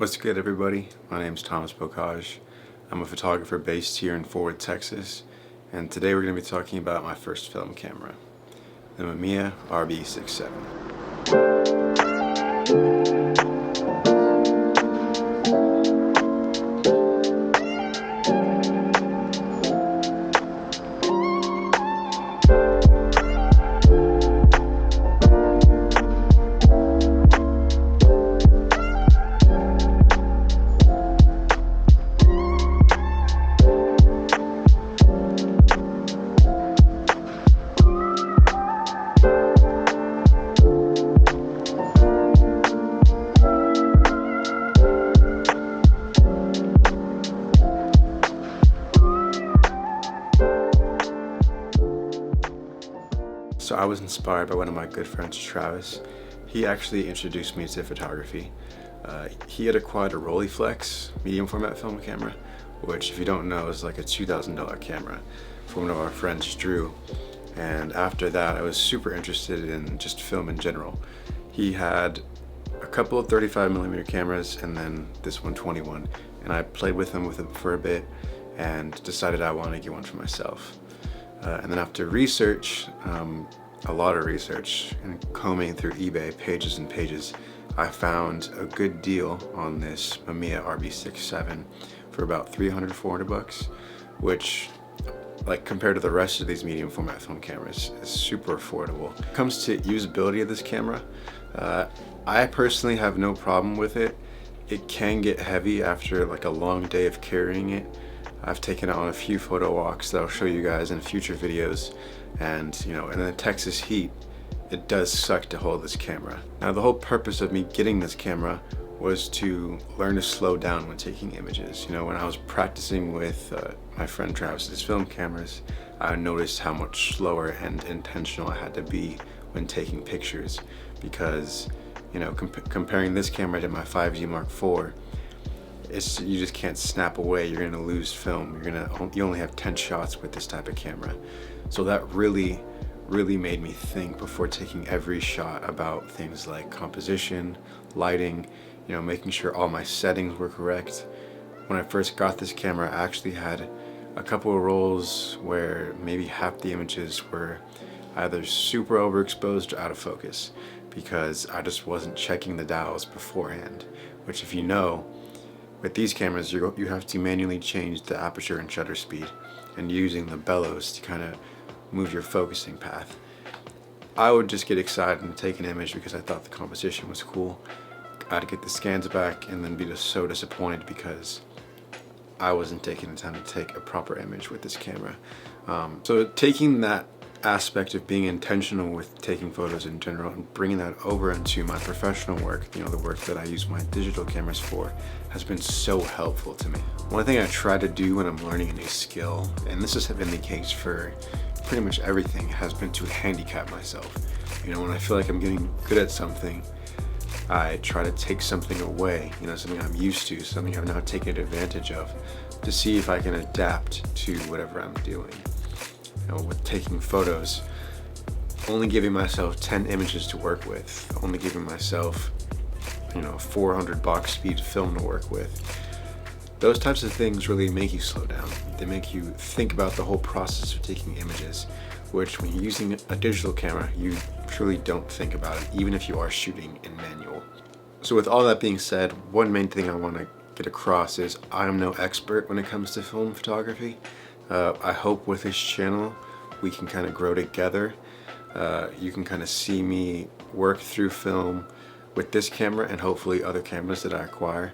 What's good, everybody? My name is Thomas Bocage. I'm a photographer based here in Fort Worth, Texas, and today we're going to be talking about my first film camera, the Mamiya RB67. So I was inspired by one of my good friends, Travis. He actually introduced me to photography. He had acquired a Rolleiflex medium format film camera, which, if you don't know, is like a $2,000 camera from one of our friends, Drew. And after that, I was super interested in just film in general. He had a couple of 35mm cameras and then this 121, and I played with him for a bit and decided I wanted to get one for myself. And then after research, a lot of research, and combing through eBay pages and pages, I found a good deal on this Mamiya RB67 for about 300, 400 bucks, which, like, compared to the rest of these medium format film cameras, is super affordable. When it comes to usability of this camera, I personally have no problem with it. It can get heavy after like a long day of carrying it. I've taken it on a few photo walks that I'll show you guys in future videos, and in the Texas heat, it does suck to hold this camera. Now, the whole purpose of me getting this camera was to learn to slow down when taking images. When I was practicing with my friend Travis's film cameras, I noticed how much slower and intentional I had to be when taking pictures, because comparing this camera to my 5G Mark IV, you just can't snap away. You're gonna lose film. You only have 10 shots with this type of camera. So that really made me think before taking every shot about things like composition, lighting, making sure all my settings were correct. When I first got this camera, I actually had a couple of rolls where maybe half the images were either super overexposed or out of focus, because I just wasn't checking the dials beforehand, which, if you know, with these cameras, you have to manually change the aperture and shutter speed, and using the bellows to kind of move your focusing path. I would just get excited and take an image because I thought the composition was cool. I'd get the scans back and then be just so disappointed because I wasn't taking the time to take a proper image with this camera. So taking that aspect of being intentional with taking photos in general and bringing that over into my professional work, the work that I use my digital cameras for, has been so helpful to me. One thing I try to do when I'm learning a new skill, and this has been the case for pretty much everything, has been to handicap myself. When I feel like I'm getting good at something, I try to take something away, something I'm used to, something I've now taken advantage of, to see if I can adapt to whatever I'm doing. With taking photos, only giving myself 10 images to work with, only giving myself 400 box speed film to work with. Those types of things really make you slow down. They make you think about the whole process of taking images, which, when you're using a digital camera, you truly don't think about it, even if you are shooting in manual. So with all that being said, one main thing I want to get across is I am no expert when it comes to film photography. I hope with this channel we can kind of grow together. You can kind of see me work through film with this camera and hopefully other cameras that I acquire.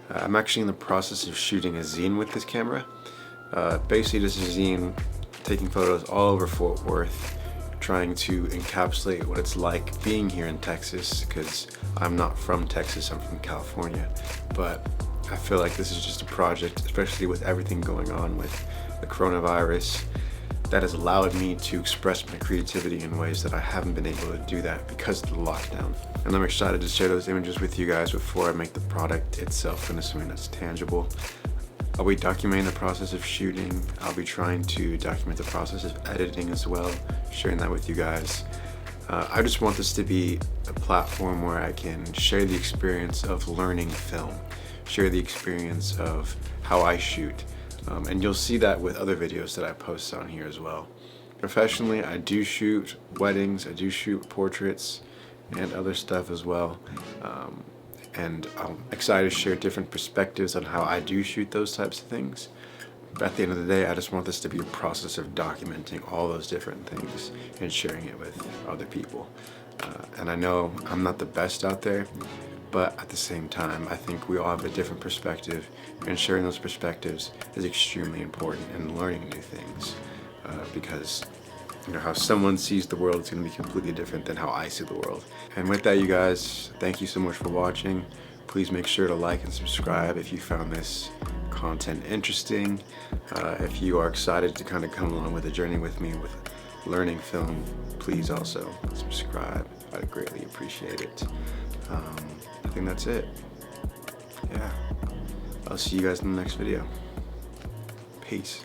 I'm actually in the process of shooting a zine with this camera. Basically just a zine taking photos all over Fort Worth, trying to encapsulate what it's like being here in Texas, because I'm not from Texas, I'm from California. But I feel like this is just a project, especially with everything going on with the coronavirus, that has allowed me to express my creativity in ways that I haven't been able to do that because of the lockdown. And I'm excited to share those images with you guys before I make the product itself into something that's tangible. I'll be documenting the process of shooting. I'll be trying to document the process of editing as well, sharing that with you guys. I just want this to be a platform where I can share the experience of learning film, share the experience of how I shoot. And you'll see that with other videos that I post on here as well. Professionally, I do shoot weddings, I do shoot portraits, and other stuff as well. And I'm excited to share different perspectives on how I do shoot those types of things. But at the end of the day, I just want this to be a process of documenting all those different things and sharing it with other people. And I know I'm not the best out there, but at the same time, I think we all have a different perspective, and sharing those perspectives is extremely important in learning new things. Because you know, how someone sees the world is going to be completely different than how I see the world. And with that, you guys, thank you so much for watching. Please make sure to like and subscribe if you found this content interesting. If you are excited to kind of come along with the journey with me with learning film, please also subscribe. I'd greatly appreciate it. I think that's it. Yeah. I'll see you guys in the next video. Peace.